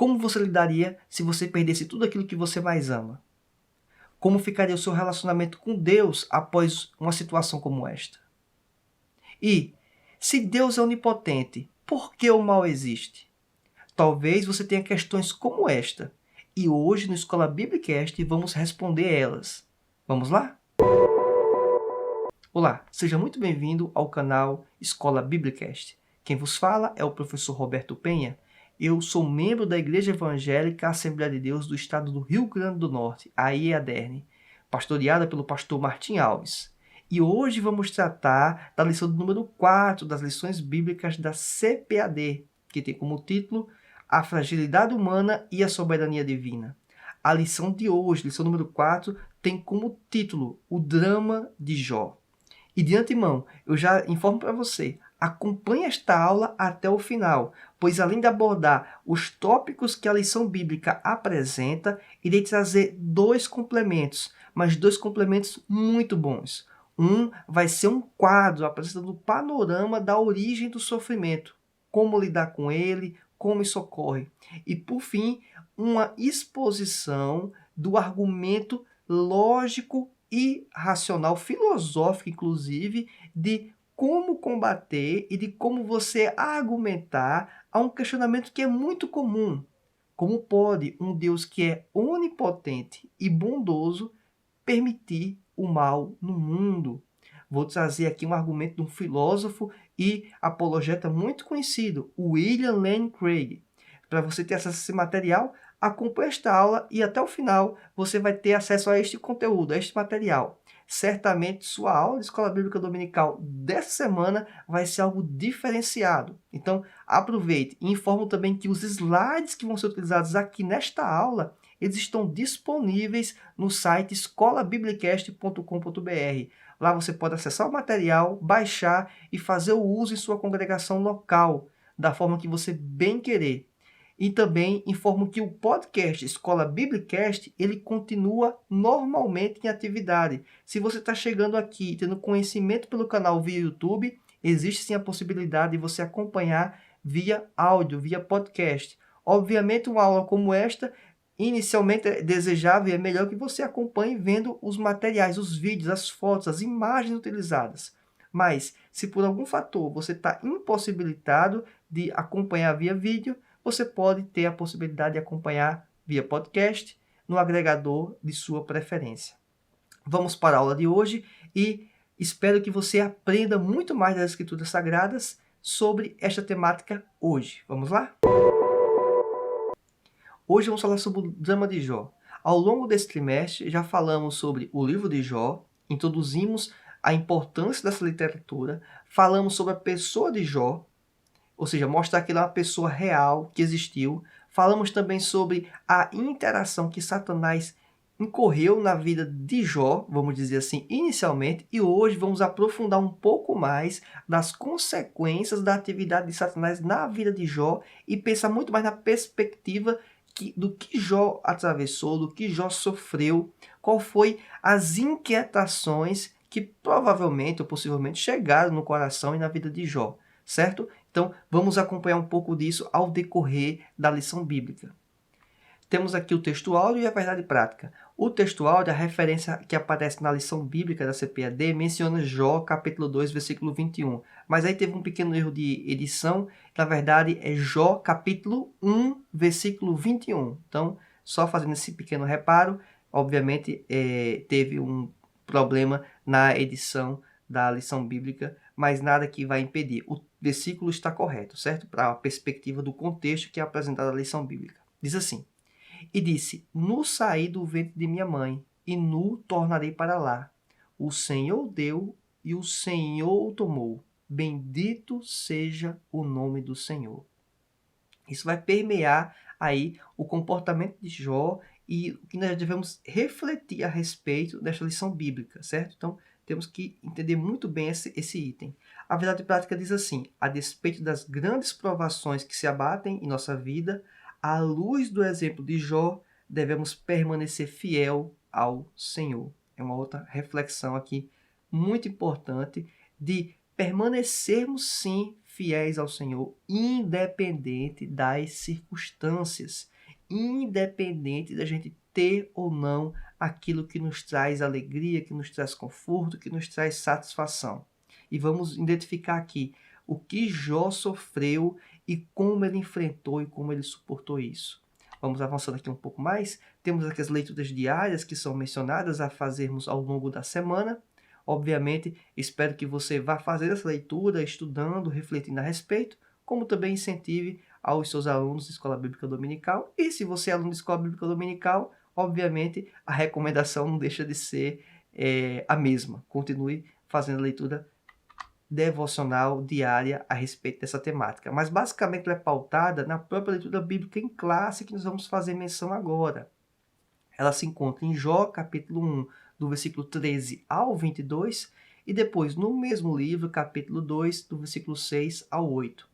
Como você lidaria se você perdesse tudo aquilo que você mais ama? Como ficaria o seu relacionamento com Deus após uma situação como esta? E, se Deus é onipotente, por que o mal existe? Talvez você tenha questões como esta, e hoje no Escola Biblicast vamos responder elas. Vamos lá? Olá, seja muito bem-vindo ao canal Escola Biblicast. Quem vos fala é o professor Roberto Penha. Eu sou membro da Igreja Evangélica Assembleia de Deus do estado do Rio Grande do Norte, a IEADERN, pastoreada pelo pastor Martim Alves. E hoje vamos tratar da lição número 4 das lições bíblicas da CPAD, que tem como título A Fragilidade Humana e a Soberania Divina. A lição de hoje, lição número 4, tem como título O Drama de Jó. E de antemão, eu já informo para você, acompanhe esta aula até o final, pois além de abordar os tópicos que a lição bíblica apresenta, irei trazer dois complementos, mas dois complementos muito bons. Um vai ser um quadro apresentando o panorama da origem do sofrimento, como lidar com ele, como isso ocorre. E, por fim, uma exposição do argumento lógico e racional, filosófico inclusive, de como combater e de como você argumentar a um questionamento que é muito comum. Como pode um Deus que é onipotente e bondoso permitir o mal no mundo? Vou trazer aqui um argumento de um filósofo e apologeta muito conhecido, William Lane Craig. Para você ter acesso a esse material, acompanhe esta aula e até o final você vai ter acesso a este conteúdo, a este material. Certamente sua aula de Escola Bíblica Dominical dessa semana vai ser algo diferenciado. Então aproveite e informo também que os slides que vão ser utilizados aqui nesta aula, eles estão disponíveis no site escolabiblicast.com.br. Lá você pode acessar o material, baixar e fazer o uso em sua congregação local, da forma que você bem querer. E também informo que o podcast Escola Biblicast, ele continua normalmente em atividade. Se você está chegando aqui tendo conhecimento pelo canal via YouTube, existe sim a possibilidade de você acompanhar via áudio, via podcast. Obviamente, uma aula como esta, inicialmente é desejável e é melhor que você acompanhe vendo os materiais, os vídeos, as fotos, as imagens utilizadas. Mas, se por algum fator você está impossibilitado de acompanhar via vídeo, você pode ter a possibilidade de acompanhar via podcast no agregador de sua preferência. Vamos para a aula de hoje e espero que você aprenda muito mais das Escrituras Sagradas sobre esta temática hoje. Vamos lá? Hoje vamos falar sobre o drama de Jó. Ao longo desse trimestre já falamos sobre o livro de Jó, introduzimos a importância dessa literatura, falamos sobre a pessoa de Jó, ou seja, mostrar que ele é uma pessoa real, que existiu. Falamos também sobre a interação que Satanás incorreu na vida de Jó, vamos dizer assim, inicialmente, e hoje vamos aprofundar um pouco mais das consequências da atividade de Satanás na vida de Jó e pensar muito mais na perspectiva do que Jó atravessou, do que Jó sofreu, qual foi as inquietações que provavelmente ou possivelmente chegaram no coração e na vida de Jó, certo? Então, vamos acompanhar um pouco disso ao decorrer da lição bíblica. Temos aqui o texto áudio e a verdade prática. O texto áudio, a referência que aparece na lição bíblica da CPAD, menciona Jó, capítulo 2, versículo 21. Mas aí teve um pequeno erro de edição. Na verdade, é Jó, capítulo 1, versículo 21. Então, só fazendo esse pequeno reparo, obviamente, teve um problema na edição da lição bíblica, mas nada que vai impedir. O versículo está correto, certo? Para a perspectiva do contexto que é apresentado na lição bíblica. Diz assim: E disse, nu saí do ventre de minha mãe, e nu tornarei para lá. O Senhor deu, e o Senhor o tomou. Bendito seja o nome do Senhor. Isso vai permear aí o comportamento de Jó e o que nós devemos refletir a respeito desta lição bíblica, certo? Então, temos que entender muito bem esse item. A verdade prática diz assim: a despeito das grandes provações que se abatem em nossa vida, à luz do exemplo de Jó, devemos permanecer fiel ao Senhor. É uma outra reflexão aqui muito importante de permanecermos sim fiéis ao Senhor, independente das circunstâncias, independente da gente ter ou não aquilo que nos traz alegria, que nos traz conforto, que nos traz satisfação. E vamos identificar aqui o que Jó sofreu e como ele enfrentou e como ele suportou isso. Vamos avançando aqui um pouco mais. Temos aqui as leituras diárias que são mencionadas a fazermos ao longo da semana. Obviamente, espero que você vá fazer essa leitura, estudando, refletindo a respeito, como também incentive aos seus alunos de Escola Bíblica Dominical. E se você é aluno de Escola Bíblica Dominical, obviamente, a recomendação não deixa de ser a mesma. Continue fazendo a leitura devocional diária a respeito dessa temática. Mas, basicamente, ela é pautada na própria leitura bíblica em classe que nós vamos fazer menção agora. Ela se encontra em Jó, capítulo 1, do versículo 13 ao 22, e depois no mesmo livro, capítulo 2, do versículo 6 ao 8.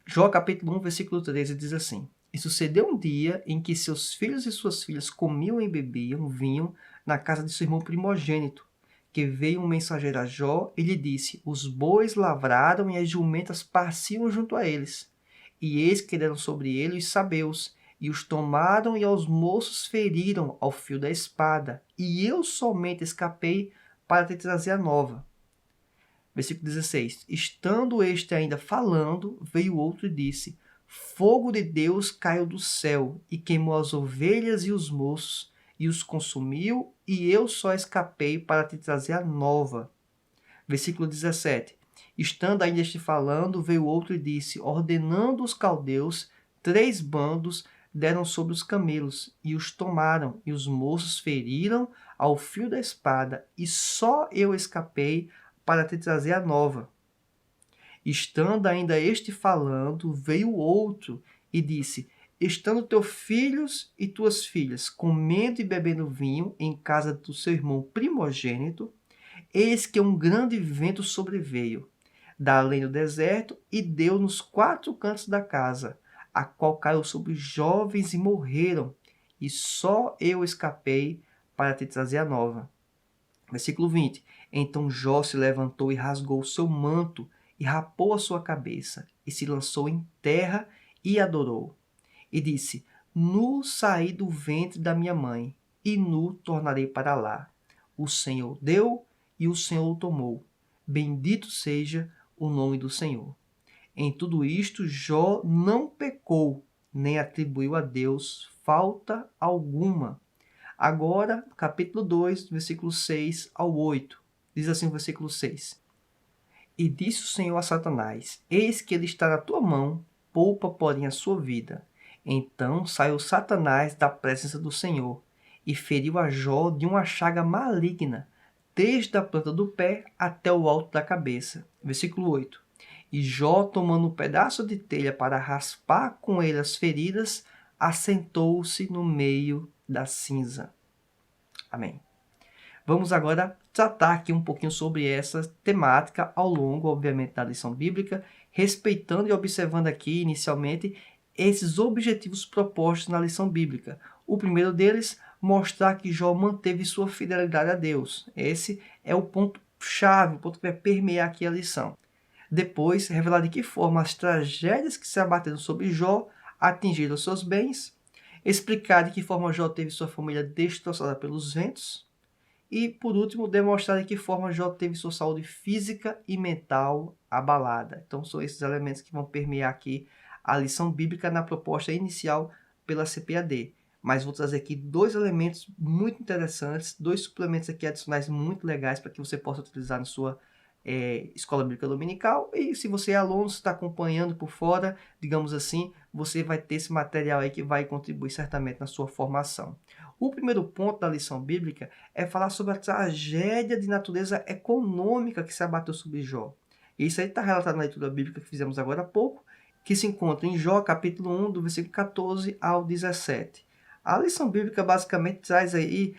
Jó, capítulo 1, versículo 13, diz assim: E sucedeu um dia em que seus filhos e suas filhas comiam e bebiam vinho na casa de seu irmão primogênito, que veio um mensageiro a Jó e lhe disse: Os bois lavraram e as jumentas pasciam junto a eles. E eis que deram sobre ele os sabeus, e os tomaram e aos moços feriram ao fio da espada. E eu somente escapei para te trazer a nova. Versículo 16. Estando este ainda falando, veio outro e disse: Fogo de Deus caiu do céu e queimou as ovelhas e os moços, e os consumiu, e eu só escapei para te trazer a nova. Versículo 17. Estando ainda este falando, veio outro e disse: Ordenando os caldeus, 3 bandos deram sobre os camelos, e os tomaram, e os moços feriram ao fio da espada, e só eu escapei para te trazer a nova. Estando ainda este falando, veio outro e disse: Estando teus filhos e tuas filhas comendo e bebendo vinho em casa do seu irmão primogênito, eis que um grande vento sobreveio da além do deserto e deu nos 4 cantos da casa, a qual caiu sobre os jovens e morreram, e só eu escapei para te trazer a nova. Versículo 20. Então Jó se levantou e rasgou o seu manto, e rapou a sua cabeça, e se lançou em terra e adorou. E disse: Nu saí do ventre da minha mãe, e nu tornarei para lá. O Senhor deu, e o Senhor o tomou. Bendito seja o nome do Senhor. Em tudo isto, Jó não pecou, nem atribuiu a Deus falta alguma. Agora, capítulo 2, versículo 6 ao 8. Diz assim o versículo 6. E disse o Senhor a Satanás: Eis que ele está na tua mão, poupa, porém, a sua vida. Então saiu Satanás da presença do Senhor, e feriu a Jó de uma chaga maligna, desde a planta do pé até o alto da cabeça. Versículo 8. E Jó, tomando um pedaço de telha para raspar com ele as feridas, assentou-se no meio da cinza. Amém. Vamos agora tratar aqui um pouquinho sobre essa temática ao longo, obviamente, da lição bíblica, respeitando e observando aqui, inicialmente, esses objetivos propostos na lição bíblica. O primeiro deles, mostrar que Jó manteve sua fidelidade a Deus. Esse é o ponto-chave, o ponto que vai permear aqui a lição. Depois, revelar de que forma as tragédias que se abateram sobre Jó atingiram seus bens, explicar de que forma Jó teve sua família destroçada pelos ventos, e, por último, demonstrar de que forma Jó teve sua saúde física e mental abalada. Então, são esses elementos que vão permear aqui a lição bíblica na proposta inicial pela CPAD. Mas vou trazer aqui 2 elementos muito interessantes, 2 suplementos aqui adicionais muito legais para que você possa utilizar na sua Escola Bíblica Dominical. E se você é aluno, está acompanhando por fora, digamos assim, você vai ter esse material aí que vai contribuir certamente na sua formação. O primeiro ponto da lição bíblica é falar sobre a tragédia de natureza econômica que se abateu sobre Jó. Isso aí está relatado na leitura bíblica que fizemos agora há pouco, que se encontra em Jó, capítulo 1, do versículo 14 ao 17. A lição bíblica basicamente traz aí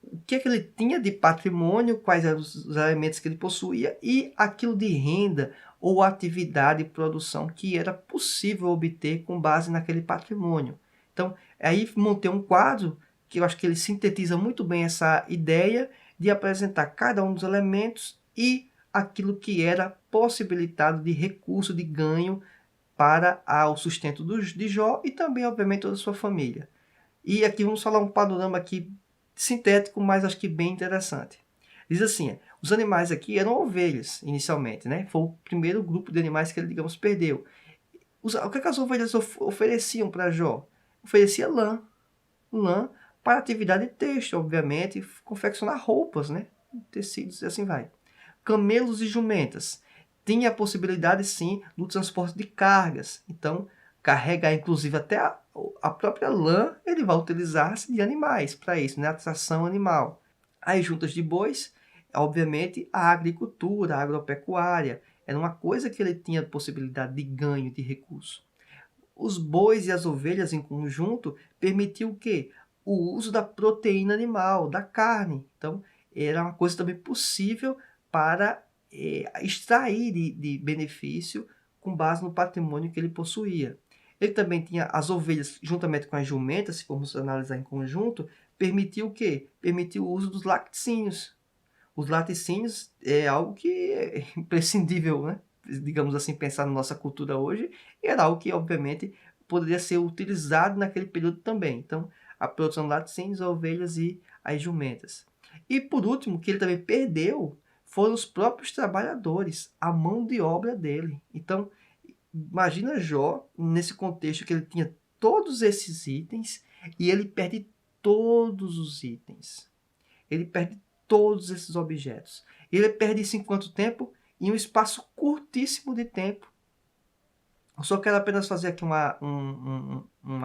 o que é que ele tinha de patrimônio, quais eram os elementos que ele possuía e aquilo de renda ou atividade e produção que era possível obter com base naquele patrimônio. Então, aí montei um quadro que eu acho que ele sintetiza muito bem essa ideia de apresentar cada um dos elementos e aquilo que era possibilitado de recurso, de ganho para o sustento de Jó e também, obviamente, toda a sua família. E aqui vamos falar um panorama aqui sintético, mas acho que bem interessante. Diz assim, os animais aqui eram ovelhas, inicialmente, né? Foi o primeiro grupo de animais que ele, digamos, perdeu. O que as ovelhas ofereciam para Jó? Oferecia lã para atividade têxtil, obviamente, confeccionar roupas, né? Tecidos e assim vai. Camelos e jumentas. Tinha a possibilidade, sim, do transporte de cargas. Então, carregar, inclusive, até a própria lã, ele vai utilizar-se de animais para isso, né? A tração animal. As juntas de bois, obviamente, a agricultura, a agropecuária, era uma coisa que ele tinha possibilidade de ganho de recurso. Os bois e as ovelhas em conjunto permitiam o quê? O uso da proteína animal, da carne. Então, era uma coisa também possível para extrair de benefício com base no patrimônio que ele possuía. Ele também tinha as ovelhas, juntamente com as jumentas, se formos analisar em conjunto, permitiu o quê? Permitiu o uso dos laticínios. Os laticínios é algo que é imprescindível, né? Digamos assim, pensar na nossa cultura hoje, e era algo que, obviamente, poderia ser utilizado naquele período também. Então, a produção de laticínios, ovelhas e as jumentas. E, por último, que ele também perdeu foram os próprios trabalhadores, a mão de obra dele. Então, imagina Jó, nesse contexto que ele tinha todos esses itens, e ele perde todos os itens. Ele perde todos esses objetos. Ele perde isso em quanto tempo? Em um espaço curtíssimo de tempo. Eu só quero apenas fazer aqui uma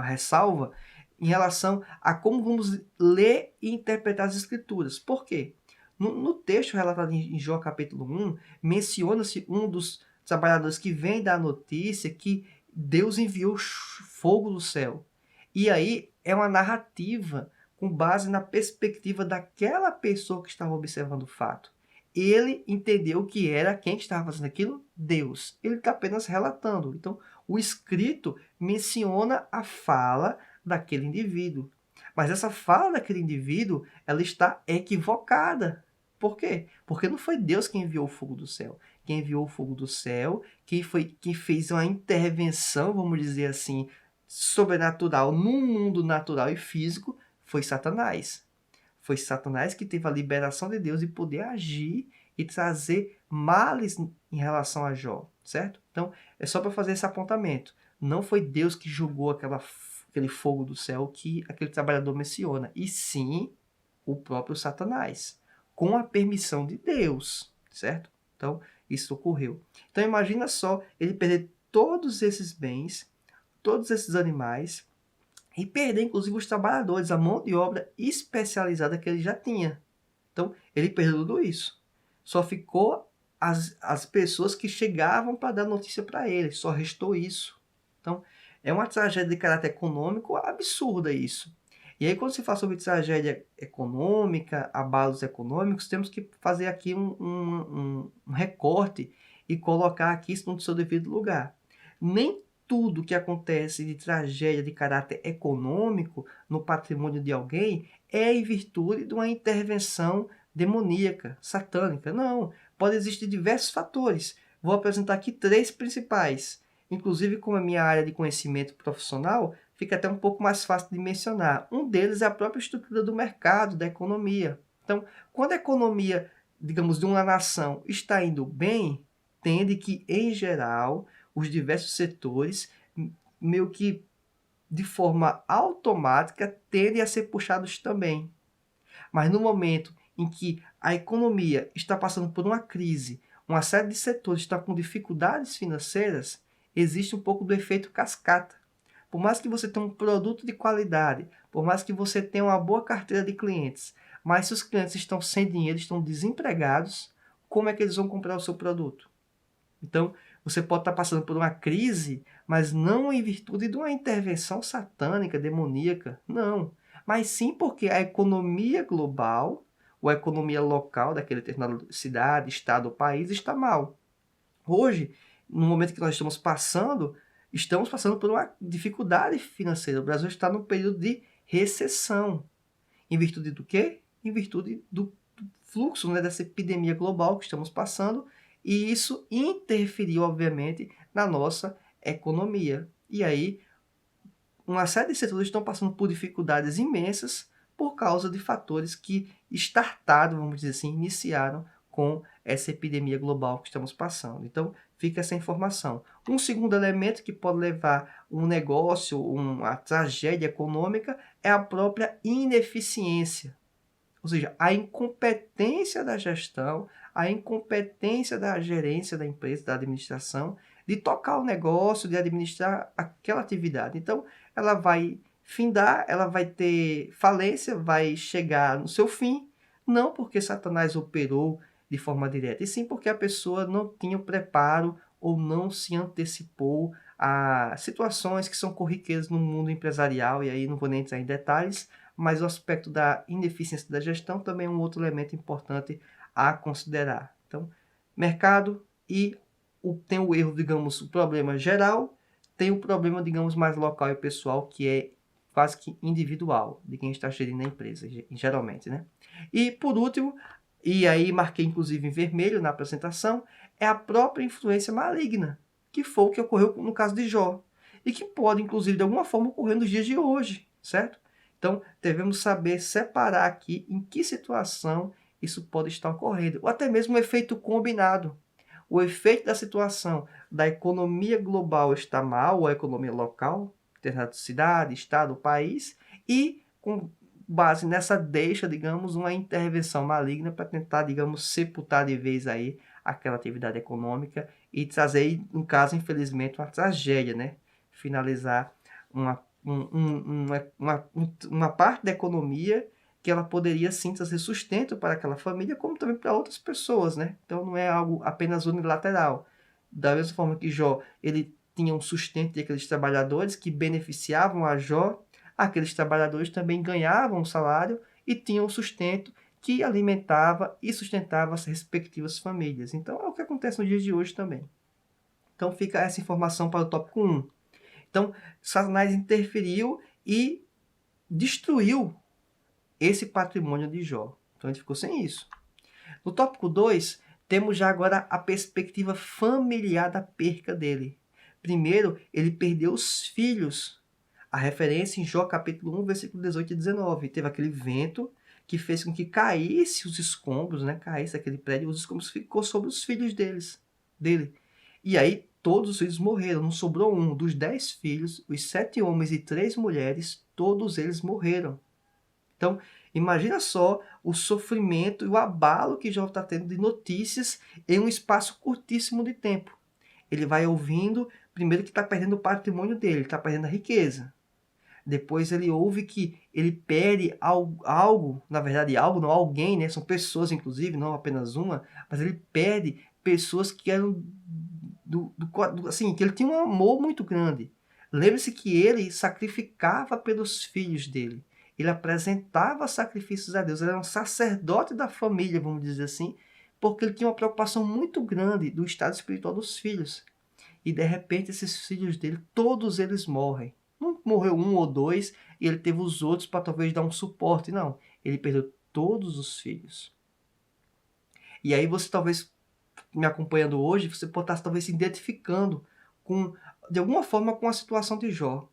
ressalva em relação a como vamos ler e interpretar as Escrituras. Por quê? No texto relatado em Jó capítulo 1, menciona-se um dos trabalhadores que vem dar a notícia que Deus enviou fogo do céu. E aí é uma narrativa com base na perspectiva daquela pessoa que estava observando o fato. Ele entendeu que era quem estava fazendo aquilo? Deus. Ele está apenas relatando. Então, o escrito menciona a fala daquele indivíduo. Mas essa fala daquele indivíduo, ela está equivocada. Por quê? Porque não foi Deus quem enviou o fogo do céu. Quem enviou o fogo do céu, quem fez uma intervenção, vamos dizer assim, sobrenatural no mundo natural e físico, foi Satanás. Foi Satanás que teve a liberação de Deus de poder agir e trazer males em relação a Jó, certo? Então, é só para fazer esse apontamento. Não foi Deus que jogou aquele fogo do céu que aquele trabalhador menciona, e sim o próprio Satanás, com a permissão de Deus, certo? Então, isso ocorreu. Então, imagina só ele perder todos esses bens, todos esses animais, e perder, inclusive, os trabalhadores, a mão de obra especializada que ele já tinha. Então, ele perdeu tudo isso. Só ficou as pessoas que chegavam para dar notícia para ele. Só restou isso. Então, é uma tragédia de caráter econômico absurda isso. E aí, quando se fala sobre tragédia econômica, abalos econômicos, temos que fazer aqui um recorte e colocar aqui isso no seu devido lugar. Nem tudo que acontece de tragédia de caráter econômico no patrimônio de alguém é em virtude de uma intervenção demoníaca, satânica. Não, pode existir diversos fatores. Vou apresentar aqui 3 principais. Inclusive, como é minha área de conhecimento profissional, fica até um pouco mais fácil de mencionar. Um deles é a própria estrutura do mercado, da economia. Então, quando a economia, digamos, de uma nação está indo bem, tende que, em geral, os diversos setores, meio que de forma automática, tendem a ser puxados também. Mas no momento em que a economia está passando por uma crise, uma série de setores está com dificuldades financeiras, existe um pouco do efeito cascata. Por mais que você tenha um produto de qualidade, por mais que você tenha uma boa carteira de clientes, mas se os clientes estão sem dinheiro, estão desempregados, como é que eles vão comprar o seu produto? Então, você pode estar passando por uma crise, mas não em virtude de uma intervenção satânica, demoníaca, não. Mas sim porque a economia global, ou a economia local daquela determinada cidade, estado ou país está mal. Hoje, no momento que nós estamos passando por uma dificuldade financeira. O Brasil está num período de recessão. Em virtude do quê? Em virtude do fluxo, né, dessa epidemia global que estamos passando e isso interferiu, obviamente, na nossa economia. E aí, uma série de setores estão passando por dificuldades imensas por causa de fatores que startaram, vamos dizer assim, iniciaram com essa epidemia global que estamos passando. Então, fica essa informação. Um segundo elemento que pode levar um negócio, uma tragédia econômica, é a própria ineficiência. Ou seja, a incompetência da gestão, a incompetência da gerência da empresa, da administração, de tocar o negócio, de administrar aquela atividade. Então, ela vai findar, ela vai ter falência, vai chegar no seu fim, não porque Satanás operou de forma direta, e sim porque a pessoa não tinha o preparo ou não se antecipou a situações que são corriqueiras no mundo empresarial, e aí não vou nem entrar em detalhes, mas o aspecto da ineficiência da gestão também é um outro elemento importante a considerar. Então, mercado e tem o erro, digamos, o problema geral, tem o problema, digamos, mais local e pessoal, que é quase que individual, de quem está gerindo a empresa, geralmente, né? E, por último, e aí marquei inclusive em vermelho na apresentação, é a própria influência maligna, que foi o que ocorreu no caso de Jó, e que pode, inclusive, de alguma forma, ocorrer nos dias de hoje, certo? Então, devemos saber separar aqui em que situação isso pode estar ocorrendo, ou até mesmo o efeito combinado. O efeito da situação da economia global está mal, ou a economia local, cidade, estado, país, e com base nessa deixa, digamos, uma intervenção maligna para tentar, digamos, sepultar de vez aí aquela atividade econômica e trazer, no caso, infelizmente, uma tragédia, né? Finalizar uma parte da economia que ela poderia sim trazer sustento para aquela família, como também para outras pessoas, né? Então não é algo apenas unilateral. Da mesma forma que Jó, ele tinha um sustento de aqueles trabalhadores que beneficiavam a Jó, aqueles trabalhadores também ganhavam um salário e tinham um sustento que alimentava e sustentava as respectivas famílias. Então é o que acontece nos dias de hoje também. Então fica essa informação para o tópico 1. Então, Satanás interferiu e destruiu esse patrimônio de Jó. Então, a gente ficou sem isso. No tópico 2, temos já agora a perspectiva familiar da perca dele. Primeiro, ele perdeu os filhos. A referência em Jó capítulo 1, versículo 18 e 19. Teve aquele vento que fez com que caísse os escombros, né? Caísse aquele prédio, os escombros ficou sobre os filhos dele. E aí todos os filhos morreram, não sobrou um. Dos 10 filhos, os 7 homens e 3 mulheres, todos eles morreram. Então, imagina só o sofrimento e o abalo que Jó está tendo de notícias em um espaço curtíssimo de tempo. Ele vai ouvindo, primeiro que está perdendo o patrimônio dele, está perdendo a riqueza. Depois ele ouve que ele perde algo, na verdade algo, não alguém, né? São pessoas inclusive, não apenas uma, mas ele perde pessoas que eram assim, que ele tinha um amor muito grande. Lembre-se que ele sacrificava pelos filhos dele. Ele apresentava sacrifícios a Deus. Ele era um sacerdote da família, vamos dizer assim, porque ele tinha uma preocupação muito grande do estado espiritual dos filhos. E de repente esses filhos dele, todos eles morrem. Não morreu um ou dois e ele teve os outros para talvez dar um suporte. Não, ele perdeu todos os filhos. E aí você talvez, me acompanhando hoje, você pode estar talvez se identificando com, de alguma forma com a situação de Jó.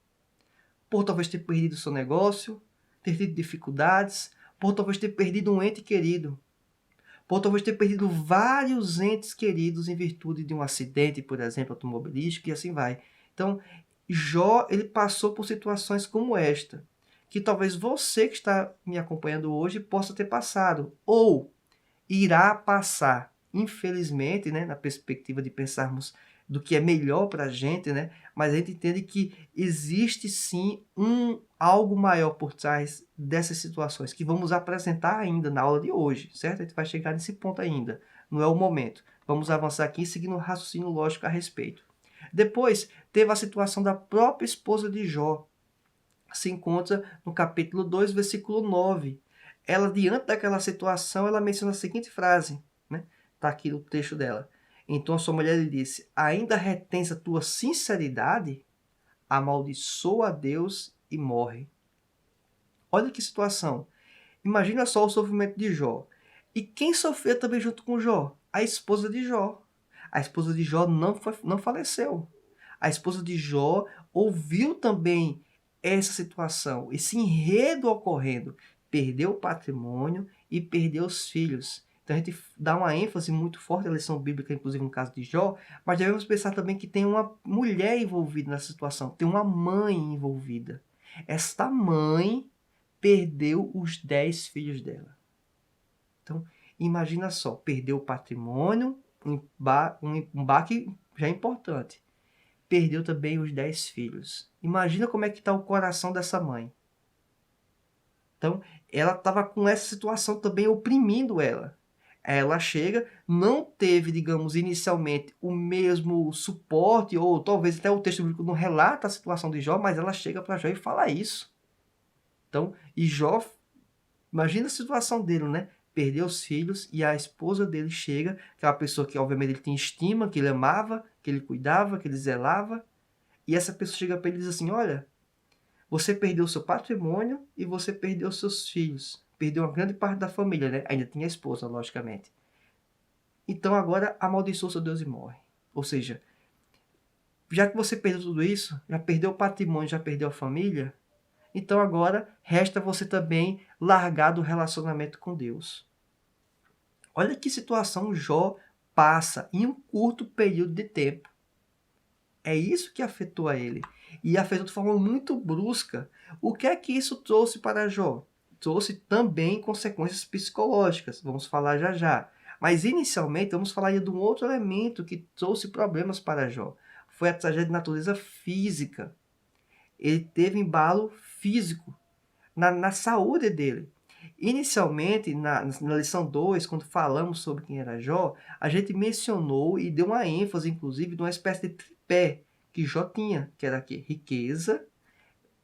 Por talvez ter perdido seu negócio, ter tido dificuldades, por talvez ter perdido um ente querido, por talvez ter perdido vários entes queridos em virtude de um acidente, por exemplo, automobilístico, e assim vai. Então, Jó, ele passou por situações como esta, que talvez você que está me acompanhando hoje possa ter passado, ou irá passar. Infelizmente, né, na perspectiva de pensarmos do que é melhor para a gente, né, mas a gente entende que existe sim algo maior por trás dessas situações, que vamos apresentar ainda na aula de hoje, certo? A gente vai chegar nesse ponto ainda, não é o momento. Vamos avançar aqui seguindo um raciocínio lógico a respeito. Depois, teve a situação da própria esposa de Jó. Se encontra no capítulo 2, versículo 9. Ela, diante daquela situação, ela menciona a seguinte frase, né? Está aqui no texto dela. Então a sua mulher lhe disse, ainda retens a tua sinceridade? Amaldiçoa a Deus e morre. Olha que situação. Imagina só o sofrimento de Jó. E quem sofreu também junto com Jó? A esposa de Jó. A esposa de Jó não faleceu. A esposa de Jó ouviu também essa situação, esse enredo ocorrendo. Perdeu o patrimônio e perdeu os filhos. Então a gente dá uma ênfase muito forte à lição bíblica, inclusive no caso de Jó, mas devemos pensar também que tem uma mulher envolvida nessa situação, tem uma mãe envolvida. Esta mãe perdeu os 10 filhos dela. Então, imagina só, perdeu o patrimônio, um baque já importante. Perdeu também os 10 filhos. Imagina como é que está o coração dessa mãe. Então, ela estava com essa situação também oprimindo ela. Ela chega, não teve, digamos, inicialmente o mesmo suporte, ou talvez até o texto bíblico não relata a situação de Jó, mas ela chega para Jó e fala isso. Então, e Jó, imagina a situação dele, né? Perdeu os filhos e a esposa dele chega, que é uma pessoa que obviamente ele tinha estima, que ele amava, que ele cuidava, que ele zelava, e essa pessoa chega para ele e diz assim, olha, você perdeu seu patrimônio e você perdeu seus filhos. Perdeu uma grande parte da família, né? Ainda tinha a esposa, logicamente. Então agora amaldiçoa seu Deus e morre. Ou seja, já que você perdeu tudo isso, já perdeu o patrimônio, já perdeu a família, então agora resta você também largar do relacionamento com Deus. Olha que situação Jó passa em um curto período de tempo. É isso que afetou a ele. E afetou de forma muito brusca. O que é que isso trouxe para Jó? Trouxe também consequências psicológicas. Vamos falar já já. Mas inicialmente vamos falar de um outro elemento que trouxe problemas para Jó. Foi a tragédia de natureza física. Ele teve embalo físico na saúde dele. Inicialmente, na lição 2, quando falamos sobre quem era Jó, a gente mencionou e deu uma ênfase, inclusive, de uma espécie de tripé que Jó tinha, que era aqui, riqueza,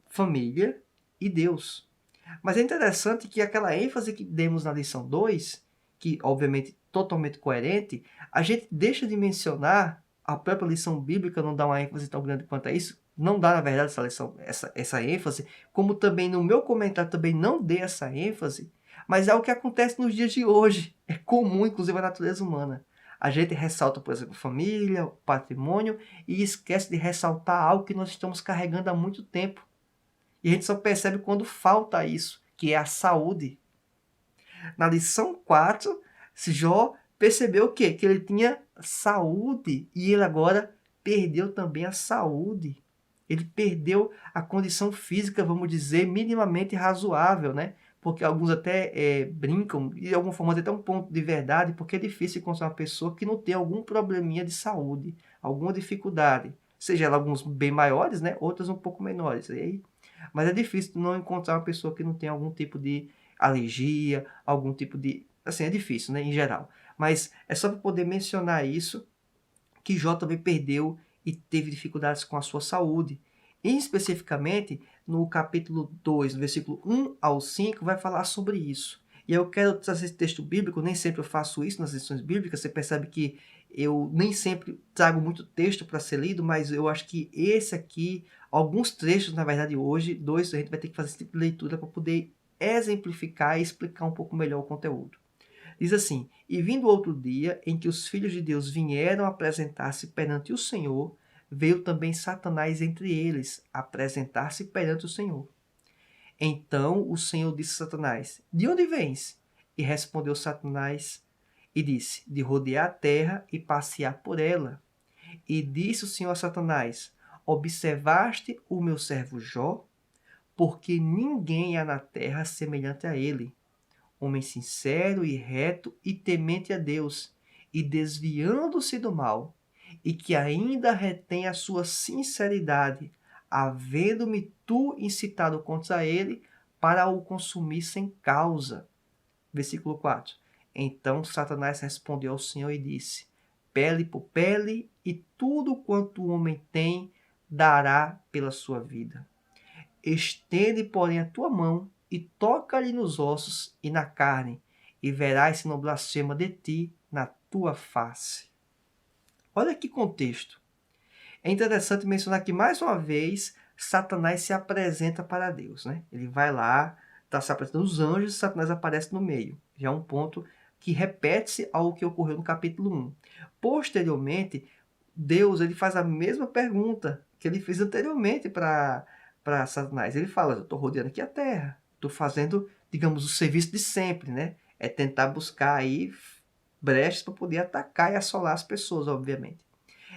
família e Deus. Mas é interessante que aquela ênfase que demos na lição 2, que obviamente totalmente coerente, a gente deixa de mencionar, a própria lição bíblica não dá uma ênfase tão grande quanto a isso, não dá, na verdade, essa ênfase, como também no meu comentário também não dei essa ênfase, mas é o que acontece nos dias de hoje. É comum, inclusive, a natureza humana. A gente ressalta, por exemplo, família, patrimônio, e esquece de ressaltar algo que nós estamos carregando há muito tempo. E a gente só percebe quando falta isso, que é a saúde. Na lição 4, Jó percebeu o quê? Que ele tinha saúde e ele agora perdeu também a saúde. Ele perdeu a condição física, vamos dizer, minimamente razoável, né? Porque alguns até brincam, e de alguma forma até um ponto de verdade, porque é difícil encontrar uma pessoa que não tem algum probleminha de saúde, alguma dificuldade. Seja ela alguns bem maiores, né? Outras um pouco menores. E aí, mas é difícil não encontrar uma pessoa que não tem algum tipo de alergia, algum tipo de... Assim, é difícil, né? Em geral. Mas é só para poder mencionar isso, que Jó também perdeu e teve dificuldades com a sua saúde. E especificamente, no capítulo 2, no versículo 1 ao 5, vai falar sobre isso. E eu quero trazer esse texto bíblico, nem sempre eu faço isso nas lições bíblicas, você percebe que eu nem sempre trago muito texto para ser lido, mas eu acho que esse aqui, alguns trechos, na verdade hoje, dois, a gente vai ter que fazer esse tipo de leitura para poder exemplificar e explicar um pouco melhor o conteúdo. Diz assim, e vindo outro dia em que os filhos de Deus vieram apresentar-se perante o Senhor, veio também Satanás entre eles, apresentar-se perante o Senhor. Então o Senhor disse a Satanás, de onde vens? E respondeu Satanás e disse, de rodear a terra e passear por ela. E disse o Senhor a Satanás, observaste o meu servo Jó? Porque ninguém há na terra semelhante a ele, homem sincero e reto e temente a Deus, e desviando-se do mal, e que ainda retém a sua sinceridade, havendo-me tu incitado contra ele para o consumir sem causa. Versículo 4. Então Satanás respondeu ao Senhor e disse, pele por pele, e tudo quanto o homem tem dará pela sua vida. Estende, porém, a tua mão e toca-lhe nos ossos e na carne, e verás se não blasfema de ti na tua face. Olha que contexto. É interessante mencionar que, mais uma vez, Satanás se apresenta para Deus, né? Ele vai lá, está se apresentando os anjos e Satanás aparece no meio. Já é um ponto que repete-se ao que ocorreu no capítulo 1. Posteriormente, Deus ele faz a mesma pergunta que ele fez anteriormente para Satanás. Ele fala: eu estou rodeando aqui a terra, estou fazendo, digamos, o serviço de sempre, né? É tentar buscar aí brechas para poder atacar e assolar as pessoas, obviamente.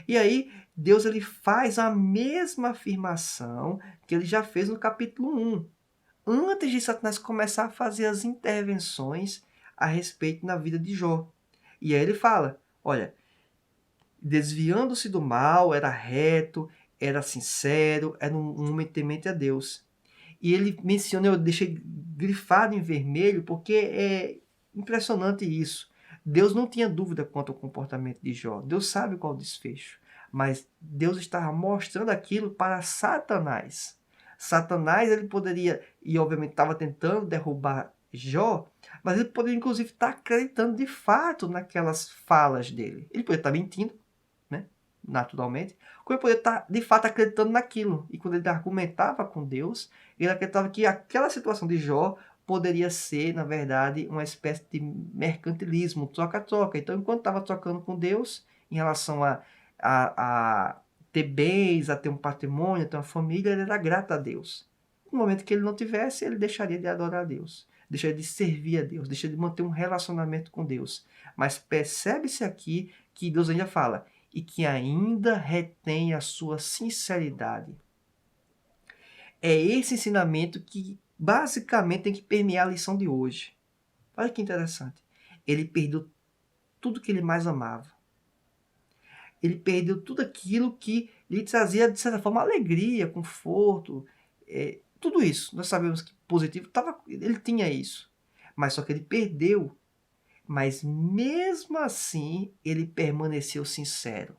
E aí, Deus ele faz a mesma afirmação que ele já fez no capítulo 1, antes de Satanás começar a fazer as intervenções a respeito na vida de Jó. E aí ele fala: olha, desviando-se do mal, era reto, era sincero, era um homem temente a Deus. E ele menciona, eu deixei grifado em vermelho, porque é impressionante isso. Deus não tinha dúvida quanto ao comportamento de Jó. Deus sabe qual o desfecho. Mas Deus estava mostrando aquilo para Satanás. Satanás, ele poderia, e obviamente estava tentando derrubar Jó, mas ele poderia inclusive estar acreditando de fato naquelas falas dele. Ele poderia estar mentindo, né? Naturalmente, como ele poderia estar de fato acreditando naquilo. E quando ele argumentava com Deus, ele acreditava que aquela situação de Jó poderia ser, na verdade, uma espécie de mercantilismo, troca-troca. Então, enquanto estava trocando com Deus, em relação a ter bens, a ter um patrimônio, a ter uma família, ele era grato a Deus. No momento que ele não tivesse, ele deixaria de adorar a Deus, deixaria de servir a Deus, deixaria de manter um relacionamento com Deus. Mas percebe-se aqui que Deus ainda fala: e que ainda retém a sua sinceridade. É esse ensinamento que basicamente tem que permear a lição de hoje. Olha que interessante. Ele perdeu tudo que ele mais amava. Ele perdeu tudo aquilo que lhe trazia, de certa forma, alegria, conforto, tudo isso. Nós sabemos que positivo, ele tinha isso. Mas só que ele perdeu. Mas mesmo assim, ele permaneceu sincero.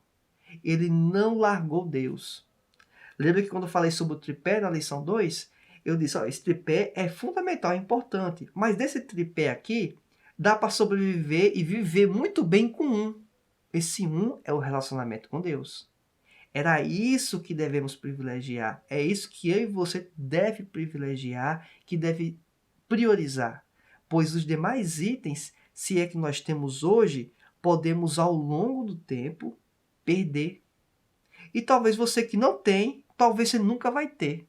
Ele não largou Deus. Lembra que quando eu falei sobre o tripé na lição 2, eu disse, ó, esse tripé é fundamental, é importante. Mas desse tripé aqui, dá para sobreviver e viver muito bem com um. Esse um é o relacionamento com Deus. Era isso que devemos privilegiar. É isso que eu e você deve privilegiar, que deve priorizar. Pois os demais itens, se é que nós temos hoje, podemos ao longo do tempo perder. E talvez você que não tem, talvez você nunca vai ter.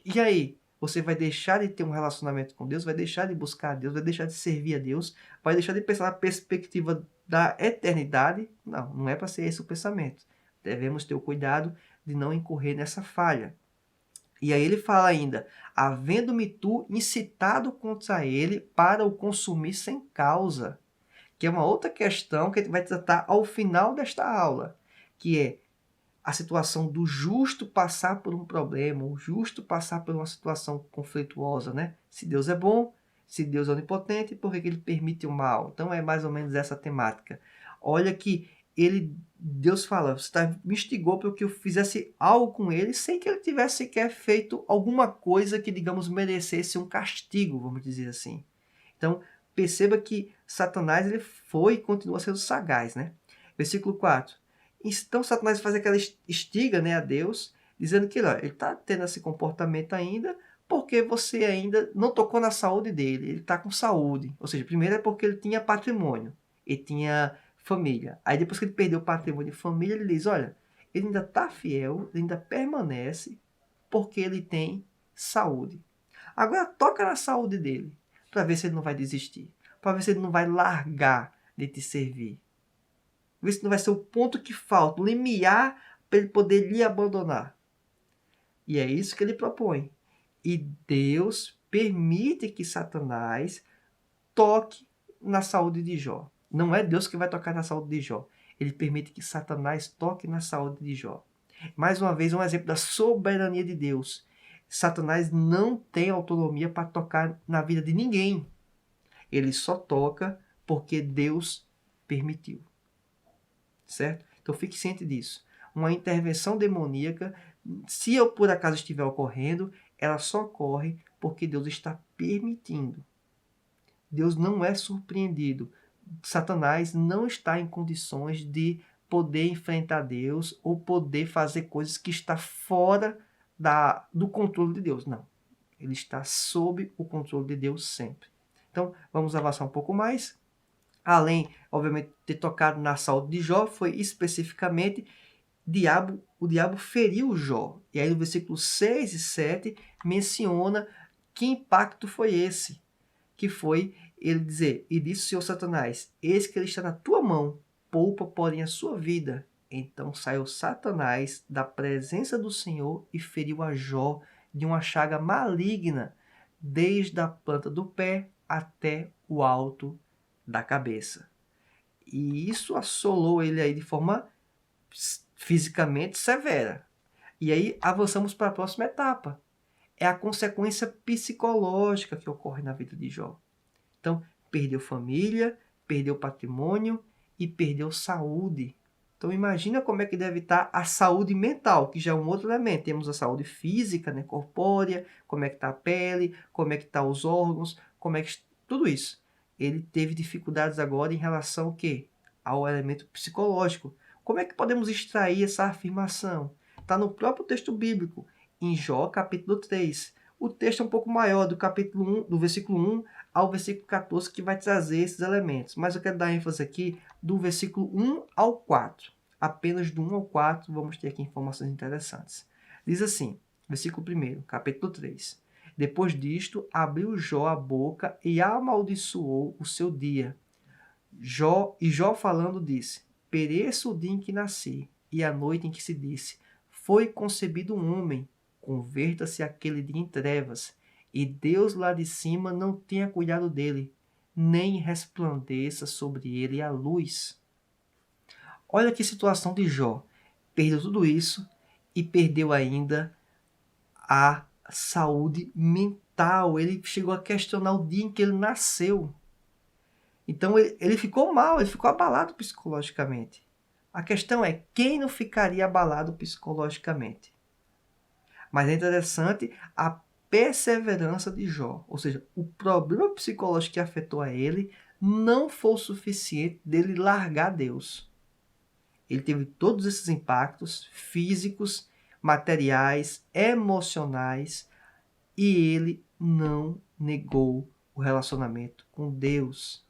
E aí? Você vai deixar de ter um relacionamento com Deus, vai deixar de buscar a Deus, vai deixar de servir a Deus, vai deixar de pensar na perspectiva da eternidade? Não, não é para ser esse o pensamento. Devemos ter o cuidado de não incorrer nessa falha. E aí ele fala ainda: havendo-me tu incitado contra ele para o consumir sem causa. Que é uma outra questão que a gente vai tratar ao final desta aula, que é a situação do justo passar por um problema, o justo passar por uma situação conflituosa, né? Se Deus é bom, se Deus é onipotente, por que ele permite o mal? Então é mais ou menos essa temática. Olha que Deus fala, você me instigou para que eu fizesse algo com ele sem que ele tivesse sequer feito alguma coisa que, digamos, merecesse um castigo, vamos dizer assim. Então, perceba que Satanás ele foi e continua sendo sagaz, né? Versículo 4. Então Satanás faz aquela estiga, né, a Deus, dizendo que ele está tendo esse comportamento ainda porque você ainda não tocou na saúde dele. Ele está com saúde. Ou seja, primeiro é porque ele tinha patrimônio, ele tinha família. Aí depois que ele perdeu o patrimônio e família, ele diz, olha, ele ainda está fiel, ele ainda permanece porque ele tem saúde. Agora toca na saúde dele, para ver se ele não vai desistir, para ver se ele não vai largar de te servir. Ver se não vai ser o ponto que falta, o limiar para ele poder lhe abandonar. E é isso que ele propõe. E Deus permite que Satanás toque na saúde de Jó. Não é Deus que vai tocar na saúde de Jó. Ele permite que Satanás toque na saúde de Jó. Mais uma vez, um exemplo da soberania de Deus. Satanás não tem autonomia para tocar na vida de ninguém. Ele só toca porque Deus permitiu. Certo? Então fique ciente disso. Uma intervenção demoníaca, se eu por acaso estiver ocorrendo, ela só ocorre porque Deus está permitindo. Deus não é surpreendido. Satanás não está em condições de poder enfrentar Deus ou poder fazer coisas que está fora do controle de Deus. Não. Ele está sob o controle de Deus sempre. Então, vamos avançar um pouco mais. Além, obviamente, de ter tocado na saúde de Jó, foi especificamente o diabo feriu Jó. E aí no versículo 6 e 7 menciona que impacto foi esse. Que foi ele dizer, e disse o Senhor Satanás, eis que ele está na tua mão, poupa, porém, a sua vida. Então saiu Satanás da presença do Senhor e feriu a Jó de uma chaga maligna, desde a planta do pé até o alto da cabeça. E isso assolou ele aí de forma fisicamente severa. E aí avançamos para a próxima etapa. É a consequência psicológica que ocorre na vida de Jó. Então, perdeu família, perdeu patrimônio e perdeu saúde. Então, imagina como é que deve estar a saúde mental, que já é um outro elemento. Temos a saúde física, né, corpórea, como é que está a pele, como é que estão os órgãos, como é que... Tudo isso. Ele teve dificuldades agora em relação ao quê? Ao elemento psicológico. Como é que podemos extrair essa afirmação? Está no próprio texto bíblico, em Jó, capítulo 3. O texto é um pouco maior, do capítulo 1, do versículo 1 ao versículo 14, que vai trazer esses elementos. Mas eu quero dar ênfase aqui do versículo 1 ao 4. Apenas do 1 ao 4 vamos ter aqui informações interessantes. Diz assim, versículo 1, capítulo 3. Depois disto, abriu Jó a boca e amaldiçoou o seu dia. Jó falando disse, pereça o dia em que nasci, e a noite em que se disse, foi concebido um homem, converta-se aquele dia em trevas, e Deus lá de cima não tenha cuidado dele, nem resplandeça sobre ele a luz. Olha que situação de Jó. Perdeu tudo isso e perdeu ainda a saúde mental. Ele chegou a questionar o dia em que ele nasceu. Então ele ficou mal, ele ficou abalado psicologicamente. A questão é, quem não ficaria abalado psicologicamente? Mas é interessante a perseverança de Jó. Ou seja, o problema psicológico que afetou a ele não foi o suficiente dele largar Deus. Ele teve todos esses impactos físicos, materiais, emocionais, e ele não negou o relacionamento com Deus,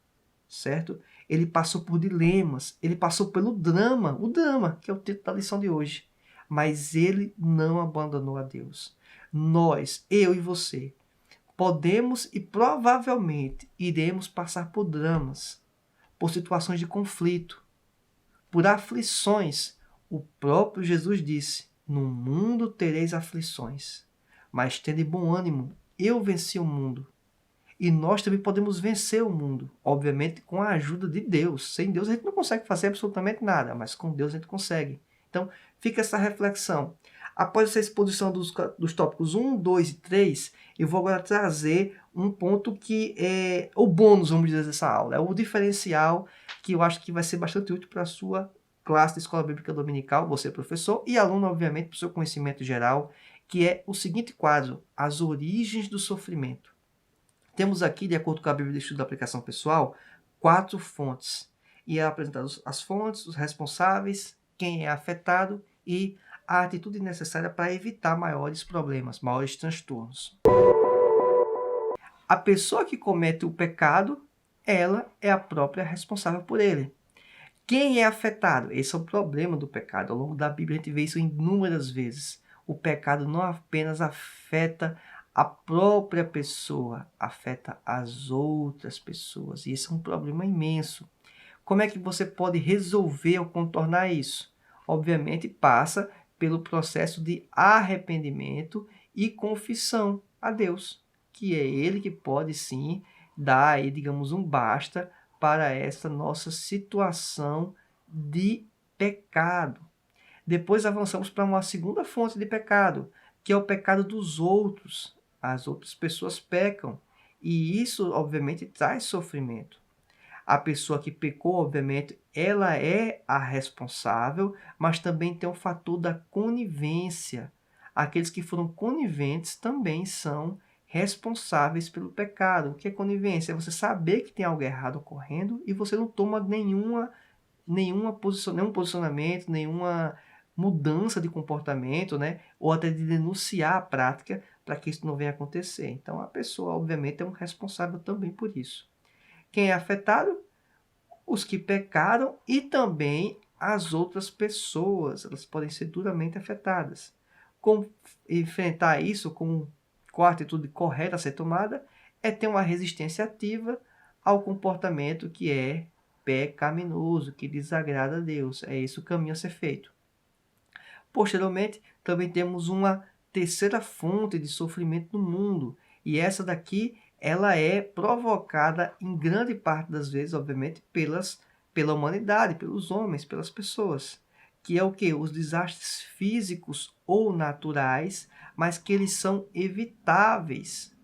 certo? Ele passou por dilemas, ele passou pelo drama, o drama, que é o título da lição de hoje. Mas ele não abandonou a Deus. Nós, eu e você, podemos e provavelmente iremos passar por dramas, por situações de conflito, por aflições. O próprio Jesus disse, no mundo tereis aflições, mas tende bom ânimo, eu venci o mundo. E nós também podemos vencer o mundo, obviamente com a ajuda de Deus. Sem Deus a gente não consegue fazer absolutamente nada, mas com Deus a gente consegue. Então, fica essa reflexão. Após essa exposição dos tópicos 1, 2 e 3, eu vou agora trazer um ponto que é o bônus, vamos dizer, dessa aula. É o diferencial que eu acho que vai ser bastante útil para a sua classe de Escola Bíblica Dominical, você professor, e aluno, obviamente, para o seu conhecimento geral, que é o seguinte quadro, as origens do sofrimento. Temos aqui, de acordo com a Bíblia de Estudo da Aplicação Pessoal, 4 fontes. E é apresentado as fontes, os responsáveis, quem é afetado e a atitude necessária para evitar maiores problemas, maiores transtornos. A pessoa que comete o pecado, ela é a própria responsável por ele. Quem é afetado? Esse é o problema do pecado. Ao longo da Bíblia a gente vê isso inúmeras vezes. O pecado não apenas afeta a própria pessoa, afeta as outras pessoas. E isso é um problema imenso. Como é que você pode resolver ou contornar isso? Obviamente passa pelo processo de arrependimento e confissão a Deus, que é Ele que pode sim dar aí, digamos, um basta para essa nossa situação de pecado. Depois avançamos para uma segunda fonte de pecado, que é o pecado dos outros. As outras pessoas pecam e isso, obviamente, traz sofrimento. A pessoa que pecou, obviamente, ela é a responsável, mas também tem o fator da conivência. Aqueles que foram coniventes também são responsáveis pelo pecado. O que é conivência? É você saber que tem algo errado ocorrendo e você não toma nenhum posicionamento, nenhuma mudança de comportamento, né? Ou até de denunciar a prática para que isso não venha a acontecer. Então, a pessoa, obviamente, é um responsável também por isso. Quem é afetado? os que pecaram e também as outras pessoas. Elas podem ser duramente afetadas. Como enfrentar isso, qual a atitude correta a ser tomada, é ter uma resistência ativa ao comportamento que é pecaminoso, que desagrada a Deus. É esse o caminho a ser feito. Posteriormente, também temos uma terceira fonte de sofrimento no mundo. E essa daqui, ela é provocada em grande parte das vezes, obviamente, pela humanidade, pelos homens, pelas pessoas. Que é o quê? Os desastres físicos ou naturais, mas que eles são evitáveis.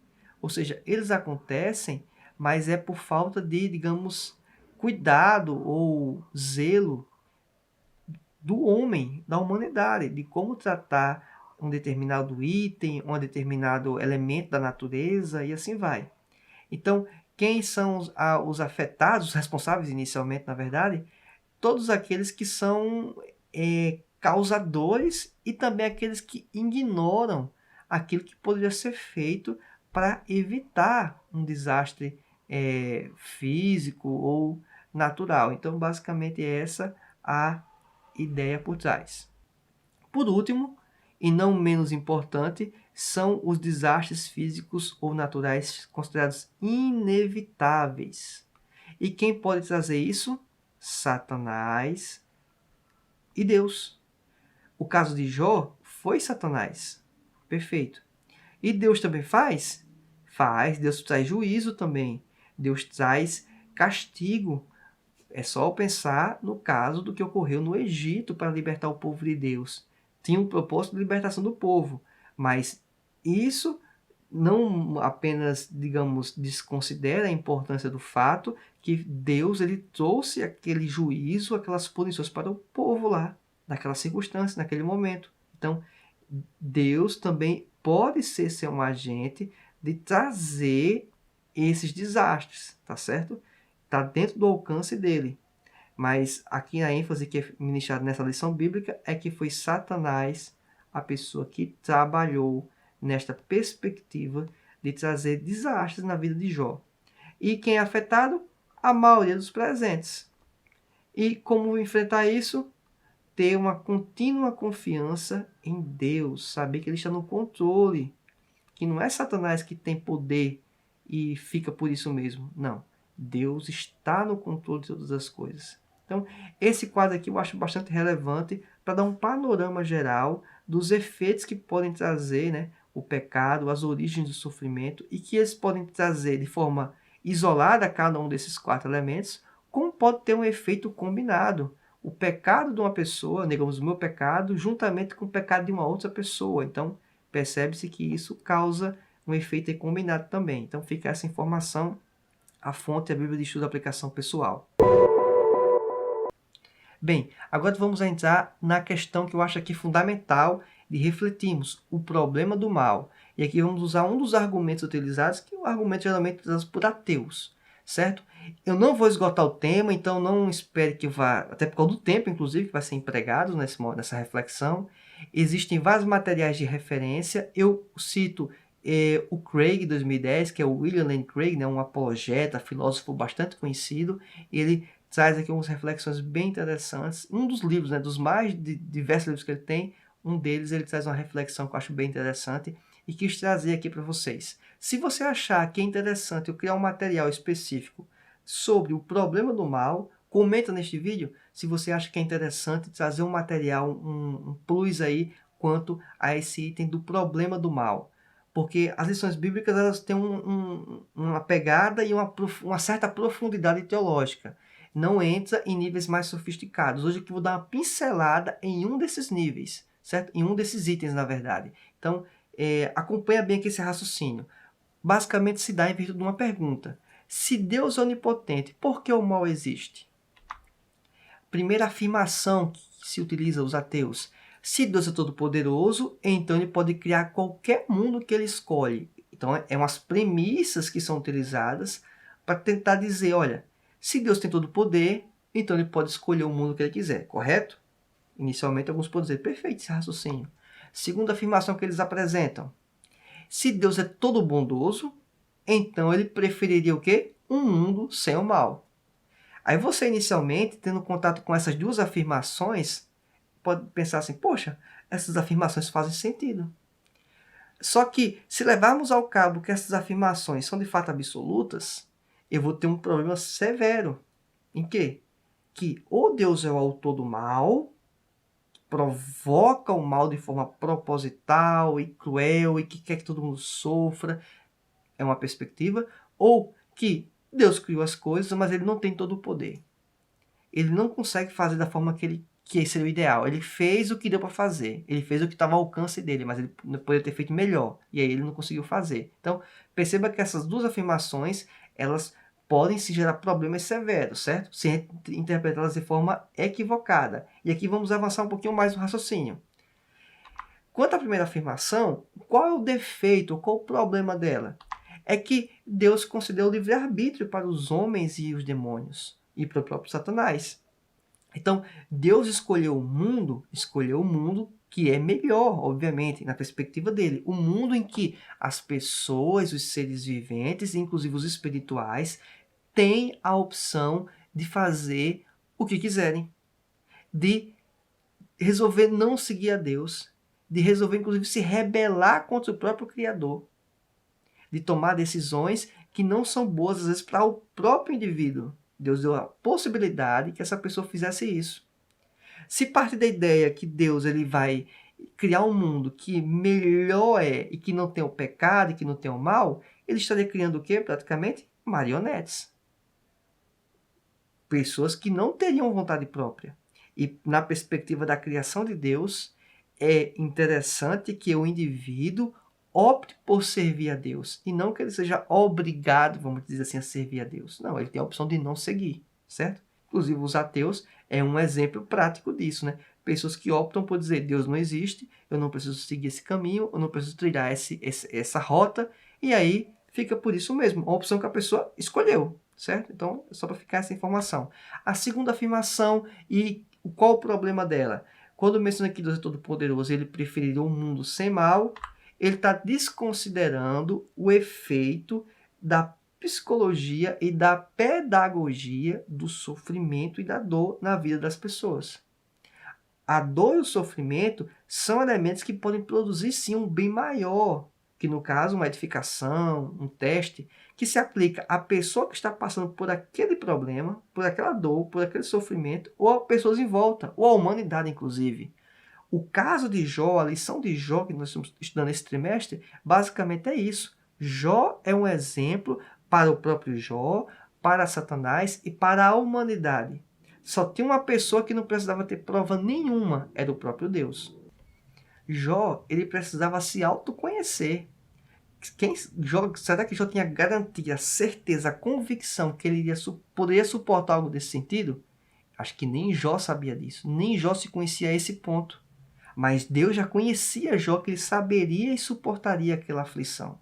Ou seja, eles acontecem, mas é por falta de, digamos, cuidado ou zelo do homem, da humanidade, de como tratar um determinado item, um determinado elemento da natureza e assim vai. Então, quem são os afetados, os responsáveis inicialmente, na verdade? Todos aqueles que são causadores e também aqueles que ignoram aquilo que poderia ser feito para evitar um desastre físico ou natural. Então, basicamente, é essa a ideia por trás. Por último, e não menos importante, são os desastres físicos ou naturais considerados inevitáveis. E quem pode trazer isso? Satanás e Deus. O caso de Jó foi Satanás. Perfeito. E Deus também faz? Faz. Deus traz juízo também. Deus traz castigo. É só pensar no caso do que ocorreu no Egito para libertar o povo de Deus. Tinha um propósito de libertação do povo, mas isso não apenas, digamos, desconsidera a importância do fato que Deus ele trouxe aquele juízo, aquelas punições para o povo lá, naquela circunstância, naquele momento. Então, Deus também pode ser um agente de trazer esses desastres, tá certo? Está dentro do alcance dele. Mas aqui a ênfase que é ministrada nessa lição bíblica é que foi Satanás a pessoa que trabalhou nesta perspectiva de trazer desastres na vida de Jó. E quem é afetado? A maioria dos presentes. E como enfrentar isso? Ter uma contínua confiança em Deus, saber que Ele está no controle, que não é Satanás que tem poder e fica por isso mesmo. Não. Deus está no controle de todas as coisas. Então, esse quadro aqui eu acho bastante relevante para dar um panorama geral dos efeitos que podem trazer, né, o pecado, as origens do sofrimento, e que eles podem trazer de forma isolada cada um desses 4 elementos, como pode ter um efeito combinado. O pecado de uma pessoa, digamos, o meu pecado, juntamente com o pecado de uma outra pessoa. Então, percebe-se que isso causa um efeito combinado também. Então, fica essa informação. A fonte é a Bíblia de Estudo da Aplicação Pessoal. Bem, agora vamos entrar na questão que eu acho aqui fundamental de refletirmos, o problema do mal. E aqui vamos usar um dos argumentos utilizados, que é o argumento geralmente usado por ateus, certo? Eu não vou esgotar o tema, então não espere que vá, até por causa do tempo, inclusive, que vai ser empregado nessa reflexão. Existem vários materiais de referência. Eu cito o Craig, 2010, que é o William Lane Craig, né, um apologeta, filósofo bastante conhecido. Ele traz aqui umas reflexões bem interessantes. Um dos livros, né, dos mais diversos livros que ele tem, um deles ele traz uma reflexão que eu acho bem interessante e quis trazer aqui para vocês. Se você achar que é interessante eu criar um material específico sobre o problema do mal, comenta neste vídeo se você acha que é interessante trazer um material, um plus aí quanto a esse item do problema do mal. Porque as lições bíblicas elas têm uma pegada e uma certa profundidade teológica. Não entra em níveis mais sofisticados. Hoje aqui eu vou dar uma pincelada em um desses níveis, certo? Em um desses itens, na verdade. Então, acompanha bem aqui esse raciocínio. Basicamente se dá em virtude de uma pergunta. Se Deus é onipotente, por que o mal existe? Primeira afirmação que se utiliza os ateus. Se Deus é todo-poderoso, então ele pode criar qualquer mundo que ele escolhe. Então, é umas premissas que são utilizadas para tentar dizer, olha, se Deus tem todo o poder, então ele pode escolher o mundo que ele quiser, correto? Inicialmente, alguns podem dizer, perfeito esse raciocínio. Segunda afirmação que eles apresentam. Se Deus é todo bondoso, então ele preferiria o quê? Um mundo sem o mal. Aí você, inicialmente, tendo contato com essas duas afirmações, pode pensar assim, poxa, essas afirmações fazem sentido. Só que, se levarmos ao cabo que essas afirmações são de fato absolutas, eu vou ter um problema severo. Em quê? Que ou Deus é o autor do mal, provoca o mal de forma proposital e cruel e que quer que todo mundo sofra, é uma perspectiva, ou que Deus criou as coisas, mas ele não tem todo o poder. Ele não consegue fazer da forma que seria o ideal. Ele fez o que deu para fazer. Ele fez o que estava ao alcance dele, mas ele poderia ter feito melhor. E aí ele não conseguiu fazer. Então, perceba que essas duas afirmações, elas podem se gerar problemas severos, certo? Se interpretá-las de forma equivocada. E aqui vamos avançar um pouquinho mais no raciocínio. Quanto à primeira afirmação, qual é o defeito, qual o problema dela? É que Deus concedeu livre-arbítrio para os homens e os demônios, e para o próprio Satanás. Então, Deus escolheu o mundo que é melhor, obviamente, na perspectiva dele. O mundo em que as pessoas, os seres viventes, inclusive os espirituais, têm a opção de fazer o que quiserem, de resolver não seguir a Deus, de resolver, inclusive, se rebelar contra o próprio Criador, de tomar decisões que não são boas, às vezes, para o próprio indivíduo. Deus deu a possibilidade que essa pessoa fizesse isso. Se parte da ideia que Deus ele vai criar um mundo que melhor é e que não tem o pecado e que não tem o mal, ele estaria criando o quê? Praticamente marionetes. Pessoas que não teriam vontade própria. E na perspectiva da criação de Deus, é interessante que o indivíduo opte por servir a Deus e não que ele seja obrigado, vamos dizer assim, a servir a Deus. Não, ele tem a opção de não seguir, certo? Inclusive os ateus é um exemplo prático disso, né? Pessoas que optam por dizer Deus não existe, eu não preciso seguir esse caminho, eu não preciso trilhar essa rota, e aí fica por isso mesmo, uma opção que a pessoa escolheu, certo? Então, é só para ficar essa informação. A segunda afirmação, e qual o problema dela? Quando menciona que Deus é todo-poderoso, ele preferiria um mundo sem mal, ele está desconsiderando o efeito da psicologia e da pedagogia do sofrimento e da dor na vida das pessoas. A dor e o sofrimento são elementos que podem produzir sim um bem maior, que no caso uma edificação, um teste, que se aplica à pessoa que está passando por aquele problema, por aquela dor, por aquele sofrimento, ou a pessoas em volta, ou à humanidade inclusive. O caso de Jó, a lição de Jó que nós estamos estudando esse trimestre, basicamente é isso. Jó é um exemplo para o próprio Jó, para Satanás e para a humanidade. Só tinha uma pessoa que não precisava ter prova nenhuma, era o próprio Deus. Jó, ele precisava se autoconhecer. Será que Jó tinha garantia, certeza, convicção que ele poderia suportar algo desse sentido? Acho que nem Jó sabia disso, nem Jó se conhecia a esse ponto. Mas Deus já conhecia Jó, que ele saberia e suportaria aquela aflição.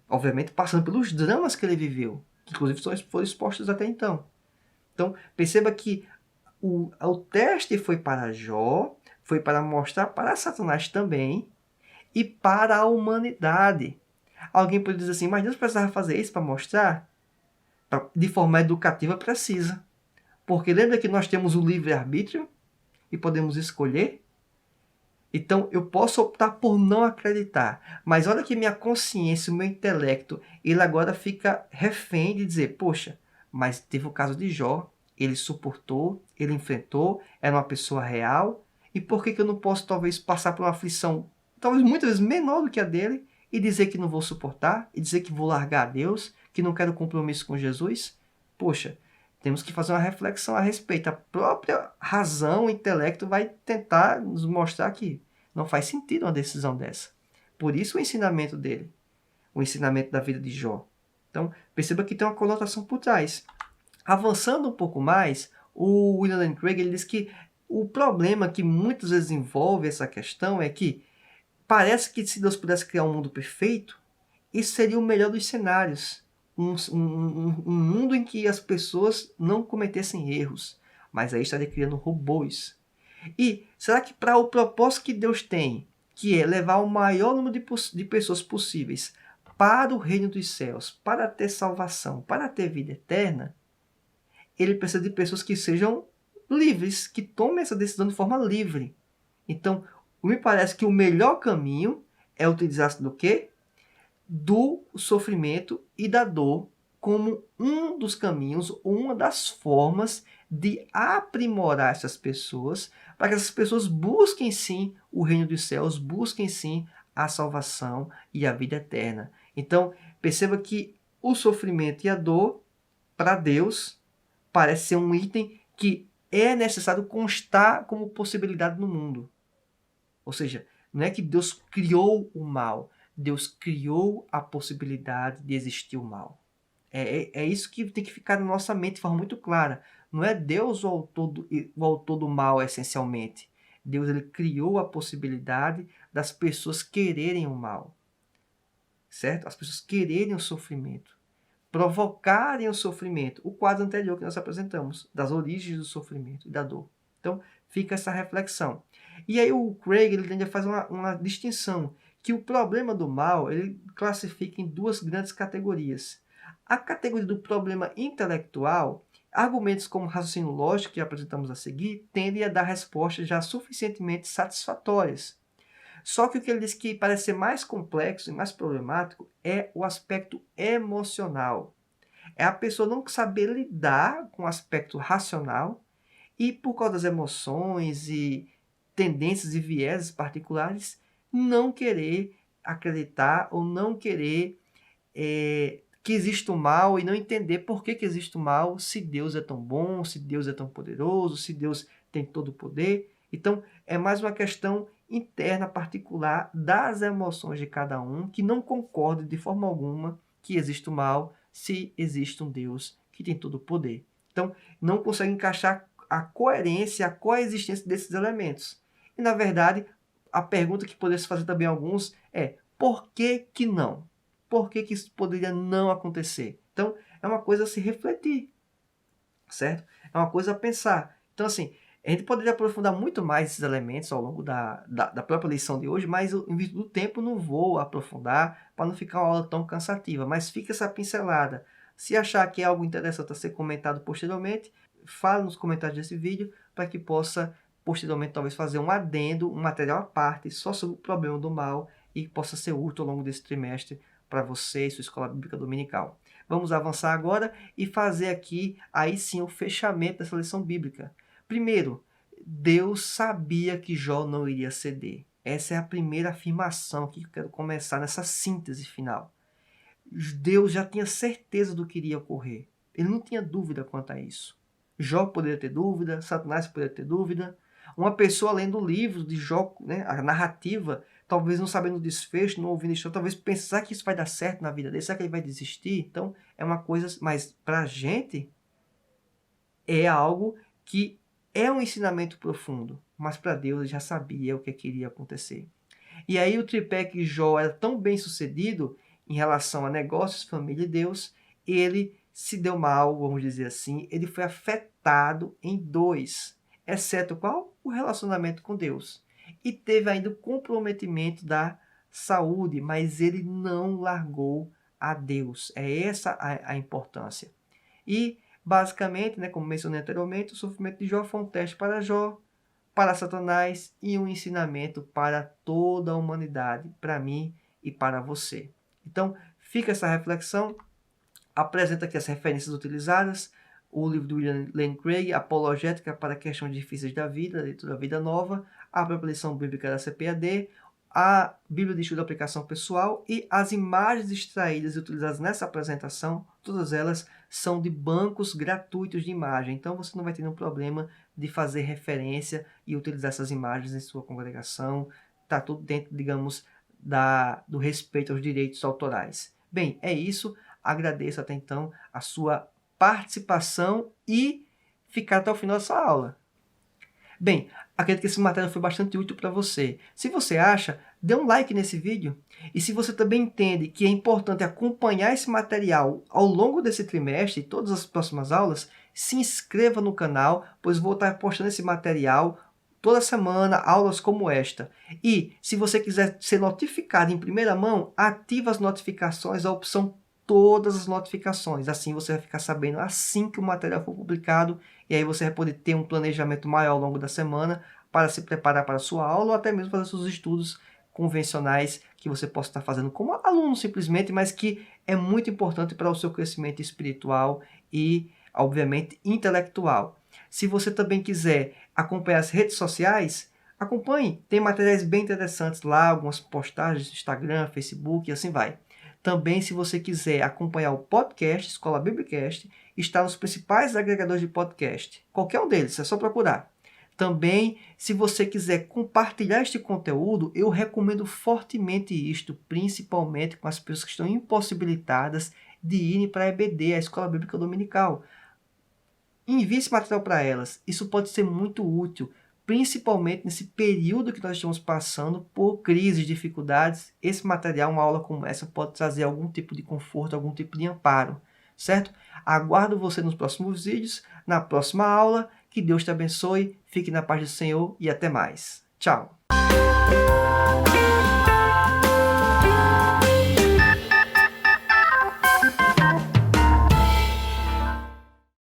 Obviamente passando pelos dramas que ele viveu, que inclusive foram expostos até então. Então, perceba que o teste foi para Jó, foi para mostrar para Satanás também e para a humanidade. Alguém pode dizer assim, mas Deus precisava fazer isso para mostrar? De forma educativa precisa. Porque lembra que nós temos o livre-arbítrio e podemos escolher? Então, eu posso optar por não acreditar. Mas olha que minha consciência, o meu intelecto, ele agora fica refém de dizer, poxa, mas teve o caso de Jó, ele suportou, ele enfrentou, era uma pessoa real, e por que eu não posso talvez passar por uma aflição, talvez muitas vezes menor do que a dele, e dizer que não vou suportar, e dizer que vou largar a Deus, que não quero compromisso com Jesus? Poxa, temos que fazer uma reflexão a respeito. A própria razão, o intelecto vai tentar nos mostrar que não faz sentido uma decisão dessa. Por isso o ensinamento dele, o ensinamento da vida de Jó. Então, perceba que tem uma conotação por trás. Avançando um pouco mais, o William Lane Craig ele diz que o problema que muitas vezes envolve essa questão é que parece que se Deus pudesse criar um mundo perfeito, isso seria o melhor dos cenários. Um mundo em que as pessoas não cometessem erros, mas aí estaria criando robôs. E será que para o propósito que Deus tem, que é levar o maior número de pessoas possíveis para o reino dos céus, para ter salvação, para ter vida eterna, ele precisa de pessoas que sejam livres, que tomem essa decisão de forma livre. Então, me parece que o melhor caminho é utilizar-se do quê? Do sofrimento e da dor como um dos caminhos, uma das formas de aprimorar essas pessoas, para que essas pessoas busquem sim o reino dos céus, busquem sim a salvação e a vida eterna. Então, perceba que o sofrimento e a dor, para Deus, parece ser um item que é necessário constar como possibilidade no mundo. Ou seja, não é que Deus criou o mal, Deus criou a possibilidade de existir o mal. É isso que tem que ficar na nossa mente de forma muito clara. Não é Deus o autor do mal, essencialmente. Deus ele criou a possibilidade das pessoas quererem o mal. Certo? As pessoas quererem o sofrimento. Provocarem o sofrimento. O quadro anterior que nós apresentamos, das origens do sofrimento e da dor. Então, fica essa reflexão. E aí o Craig ele tende a fazer uma distinção, que o problema do mal ele classifica em duas grandes categorias. A categoria do problema intelectual, argumentos como raciocínio lógico que apresentamos a seguir, tendem a dar respostas já suficientemente satisfatórias. Só que o que ele diz que parece ser mais complexo e mais problemático é o aspecto emocional. É a pessoa não saber lidar com o aspecto racional e, por causa das emoções e tendências e vieses particulares, não querer acreditar ou não querer que existe o mal e não entender por que existe o mal, se Deus é tão bom, se Deus é tão poderoso, se Deus tem todo o poder. Então, é mais uma questão interna, particular, das emoções de cada um, que não concorda de forma alguma que existe o mal, se existe um Deus que tem todo o poder. Então, não consegue encaixar a coerência, a coexistência desses elementos. E, na verdade, a pergunta que poderia se fazer também a alguns é: por que que não? Por que que isso poderia não acontecer? Então, é uma coisa a se refletir, certo? É uma coisa a pensar. Então, assim, a gente poderia aprofundar muito mais esses elementos ao longo da própria lição de hoje, mas em virtude do tempo não vou aprofundar para não ficar uma aula tão cansativa. Mas fica essa pincelada. Se achar que é algo interessante a ser comentado posteriormente, fale nos comentários desse vídeo para que possa posteriormente talvez fazer um adendo, um material à parte só sobre o problema do mal e que possa ser útil ao longo desse trimestre para você e sua escola bíblica dominical. Vamos avançar agora e fazer aqui, aí sim, o fechamento dessa lição bíblica. Primeiro, Deus sabia que Jó não iria ceder. Essa é a primeira afirmação que eu quero começar nessa síntese final. Deus já tinha certeza do que iria ocorrer. Ele não tinha dúvida quanto a isso. Jó poderia ter dúvida, Satanás poderia ter dúvida. Uma pessoa lendo o livro de Jó, né, a narrativa, talvez não sabendo o desfecho, não ouvindo isso, talvez pensar que isso vai dar certo na vida dele, será que ele vai desistir? Então, é uma coisa, mas para a gente, é algo que é um ensinamento profundo, mas para Deus ele já sabia o que iria acontecer. E aí o tripé que Jó era tão bem sucedido em relação a negócios, família e Deus, ele se deu mal, vamos dizer assim, ele foi afetado em dois, exceto qual? O relacionamento com Deus. E teve ainda o comprometimento da saúde, mas ele não largou a Deus. É essa a importância. E, basicamente, né, como mencionei anteriormente, o sofrimento de Jó foi um teste para Jó, para Satanás e um ensinamento para toda a humanidade, para mim e para você. Então, fica essa reflexão. Apresenta aqui as referências utilizadas, o livro do William Lane Craig, Apologética para Questões Difíceis da Vida, Leitura da Vida Nova, a própria lição bíblica da CPAD, a Bíblia de Estudo de Aplicação Pessoal e as imagens extraídas e utilizadas nessa apresentação, todas elas são de bancos gratuitos de imagem. Então você não vai ter nenhum problema de fazer referência e utilizar essas imagens em sua congregação. Está tudo dentro, digamos, do respeito aos direitos autorais. Bem, é isso. Agradeço até então a sua participação e ficar até o final dessa aula. Bem, acredito que esse material foi bastante útil para você. Se você acha, dê um like nesse vídeo. E se você também entende que é importante acompanhar esse material ao longo desse trimestre e todas as próximas aulas, se inscreva no canal, pois vou estar postando esse material toda semana, aulas como esta. E se você quiser ser notificado em primeira mão, ative as notificações, a opção todas as notificações. Assim você vai ficar sabendo assim que o material for publicado, e aí você vai poder ter um planejamento maior ao longo da semana para se preparar para a sua aula ou até mesmo fazer seus estudos convencionais que você possa estar fazendo como aluno simplesmente, mas que é muito importante para o seu crescimento espiritual e, obviamente, intelectual. Se você também quiser acompanhar as redes sociais, acompanhe, tem materiais bem interessantes lá, algumas postagens no Instagram, Facebook e assim vai. Também, se você quiser acompanhar o podcast Escola Biblicast, está nos principais agregadores de podcast. Qualquer um deles, é só procurar. Também, se você quiser compartilhar este conteúdo, eu recomendo fortemente isto, principalmente com as pessoas que estão impossibilitadas de irem para a EBD, a Escola Bíblica Dominical. Envie esse material para elas. Isso pode ser muito útil, principalmente nesse período que nós estamos passando por crises, dificuldades. Esse material, uma aula como essa, pode trazer algum tipo de conforto, algum tipo de amparo, certo? Aguardo você nos próximos vídeos, na próxima aula. Que Deus te abençoe, fique na paz do Senhor e até mais. Tchau!